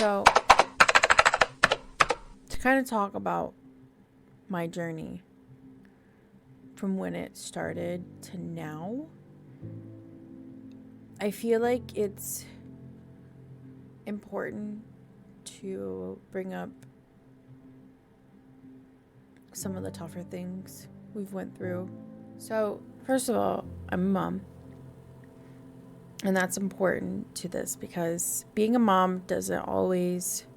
So, to kind of talk about my journey from when it started to now, I feel like it's important to bring up some of the tougher things we've went through. So, first of all, I'm a mom. And that's important to this because being a mom doesn't always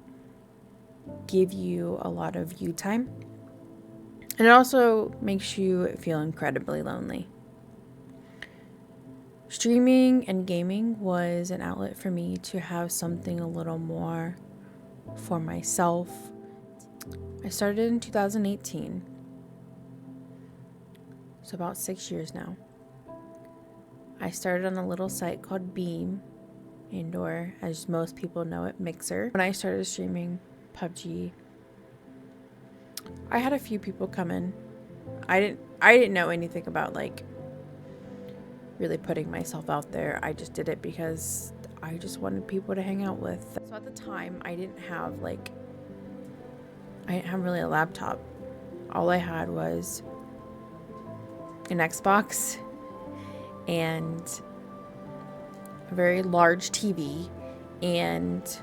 give you a lot of you time. And it also makes you feel incredibly lonely. Streaming and gaming was an outlet for me to have something a little more for myself. I started in 2018, so about 6 years now. I started on a little site called Beam, or as most people know it, Mixer. When I started streaming PUBG, I had a few people come in. I didn't know anything about like really putting myself out there. I just did it because I just wanted people to hang out with. So at the time, I didn't have really a laptop. All I had was an Xbox and a very large TV, and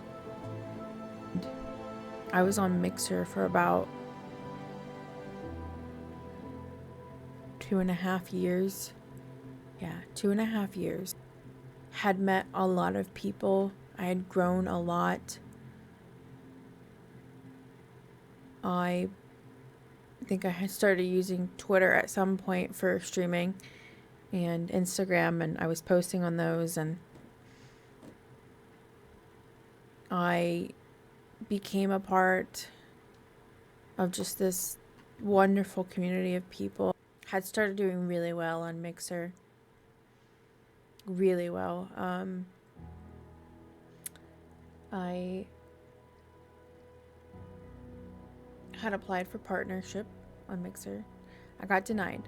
I was on Mixer for about 2.5 years. Yeah, 2.5 years. Had met a lot of people. I had grown a lot. I think I had started using Twitter at some point for streaming and Instagram, and I was posting on those, and I became a part of just this wonderful community of people. Had started doing really well on Mixer. Really well. I had applied for partnership on Mixer. I got denied.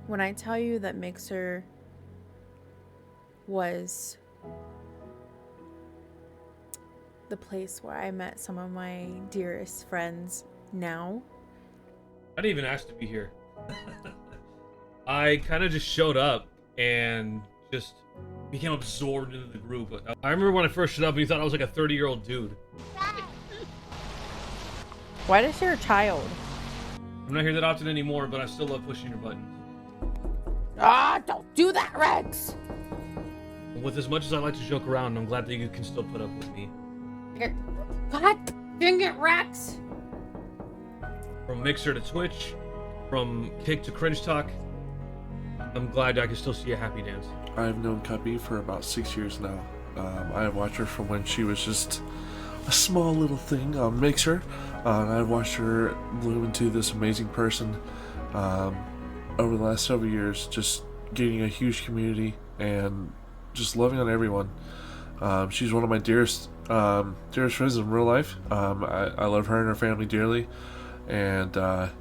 When I tell you that Mixer was the place where I met some of my dearest friends now. I didn't even ask to be here. I kind of just showed up and just became absorbed into the group. I remember when I first showed up and you thought I was like a 30-year-old dude. Why does you're a child? I'm not here that often anymore, but I still love pushing your buttons. Ah, don't do that, Rex! With as much as I like to joke around, I'm glad that you can still put up with me. God dang it, Rex! From Mixer to Twitch, from Kick to Cringe Talk, I'm glad I can still see a happy dance. I've known Cuppy for about 6 years now. I have watched her from when she was just a small little thing on Mixer. I've watched her bloom into this amazing person over the last several years, just gaining a huge community and just loving on everyone. She's one of my dearest friends in real life. I love her and her family dearly, and the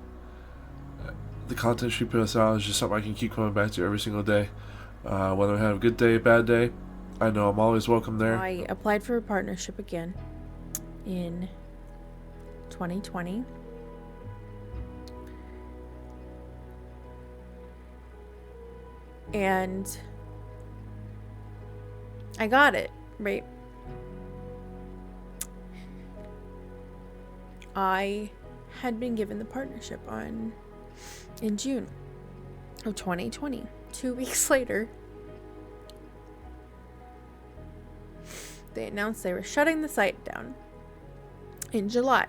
content she puts out is just something I can keep coming back to every single day. Whether I have a good day, a bad day, I know I'm always welcome there. I applied for a partnership again in 2020. And I got it, right? I had been given the partnership in June of 2020. 2 weeks later, they announced they were shutting the site down in July.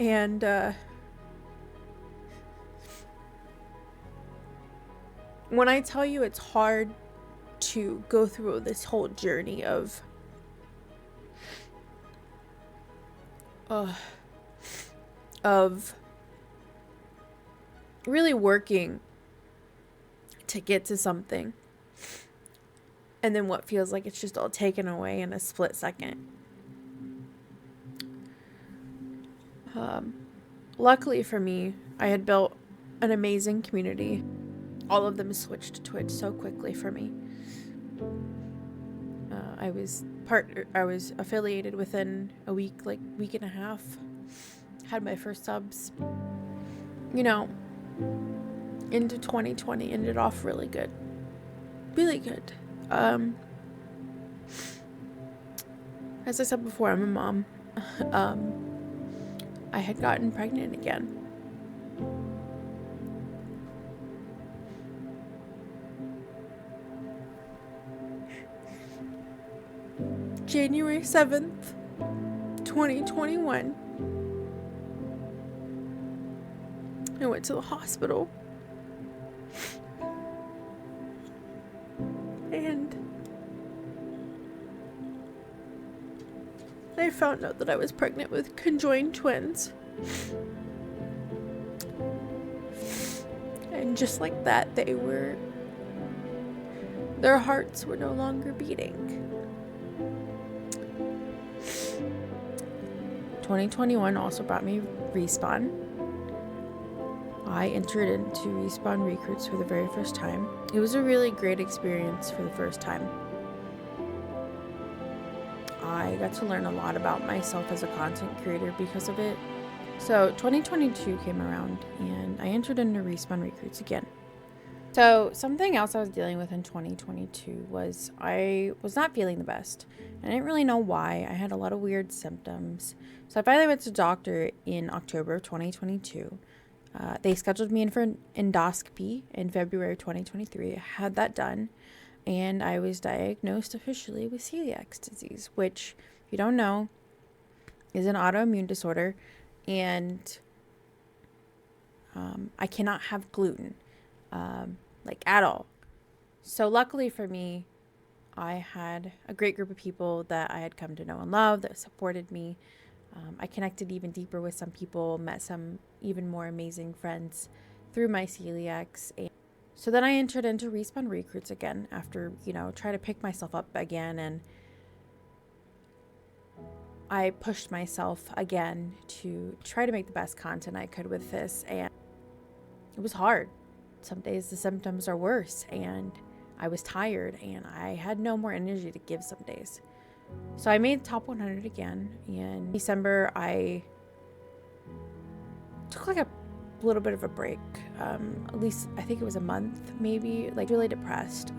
And when I tell you it's hard to go through this whole journey of really working to get to something, and then what feels like it's just all taken away in a split second. Luckily for me, I had built an amazing community. all of them switched to Twitch so quickly for me. I was affiliated within a week and a half. Had my first subs. You know, into 2020 ended off really good. Really good. As I said before, I'm a mom. I had gotten pregnant again. January 7th, 2021. I went to the hospital. And I found out that I was pregnant with conjoined twins. And just like that, their hearts were no longer beating. 2021 also brought me Respawn. I entered into Respawn Recruits for the very first time. It was a really great experience for the first time. I got to learn a lot about myself as a content creator because of it. So 2022 came around and I entered into Respawn Recruits again. So something else I was dealing with in 2022 was I was not feeling the best. I didn't really know why. I had a lot of weird symptoms. So I finally went to the doctor in October of 2022. They scheduled me in for an endoscopy in February 2023. I had that done. And I was diagnosed officially with celiac disease, which, if you don't know, is an autoimmune disorder. And I cannot have gluten. At all. So luckily for me, I had a great group of people that I had come to know and love that supported me. I connected even deeper with some people, met some even more amazing friends through my celiacs. And so then I entered into Respawn Recruits again after, trying to pick myself up again. And I pushed myself again to try to make the best content I could with this. And it was hard. Some days the symptoms are worse and I was tired and I had no more energy to give some days. So I made top 100 again. In December, I took a little bit of a break. At least I think it was a month, maybe, really depressed.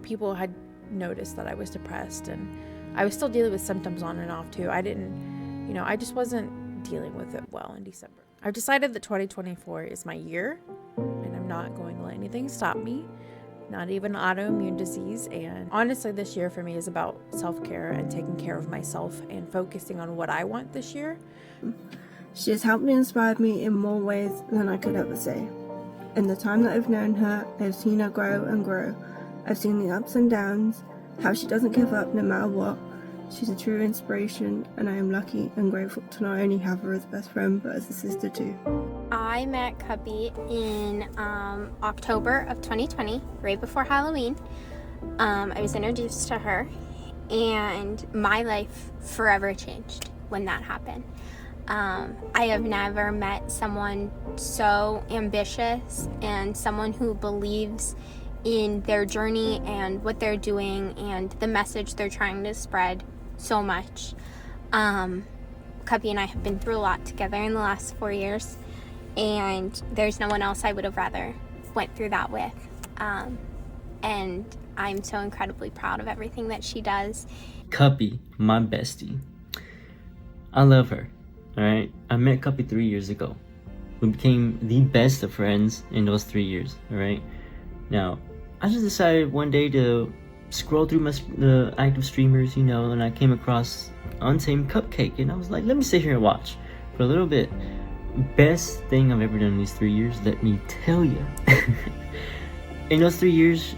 People had noticed that I was depressed and I was still dealing with symptoms on and off too. I just wasn't dealing with it well in December. I've decided that 2024 is my year and I'm not going to let anything stop me. Not even autoimmune disease. And honestly, this year for me is about self-care and taking care of myself and focusing on what I want this year. She has helped me and inspired me in more ways than I could ever say. In the time that I've known her, I've seen her grow and grow. I've seen the ups and downs, how she doesn't give up no matter what. She's a true inspiration, and I am lucky and grateful to not only have her as a best friend, but as a sister too. I met Cuppy in October of 2020, right before Halloween. I was introduced to her, and my life forever changed when that happened. I have never met someone so ambitious and someone who believes in their journey and what they're doing and the message they're trying to spread so much. Cuppy and I have been through a lot together in the last 4 years, and there's no one else I would have rather went through that with. And I'm so incredibly proud of everything that she does. Cuppy, my bestie. I love her. Alright? I met Cuppy 3 years ago. We became the best of friends in those 3 years. Alright? Now, I just decided one day to scroll through the active streamers, and I came across Untamed Cupcake, and I was like, let me sit here and watch for a little bit. Best thing I've ever done in these 3 years, let me tell you. In those 3 years,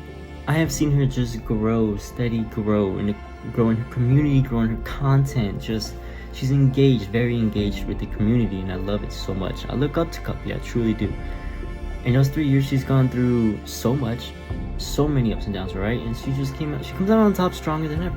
I have seen her just grow, steady grow in her community, grow in her content. She's engaged, very engaged with the community, and I love it so much. I look up to Cuppy, I truly do. In those 3 years, she's gone through so much, so many ups and downs, right? And she comes out on top stronger than ever.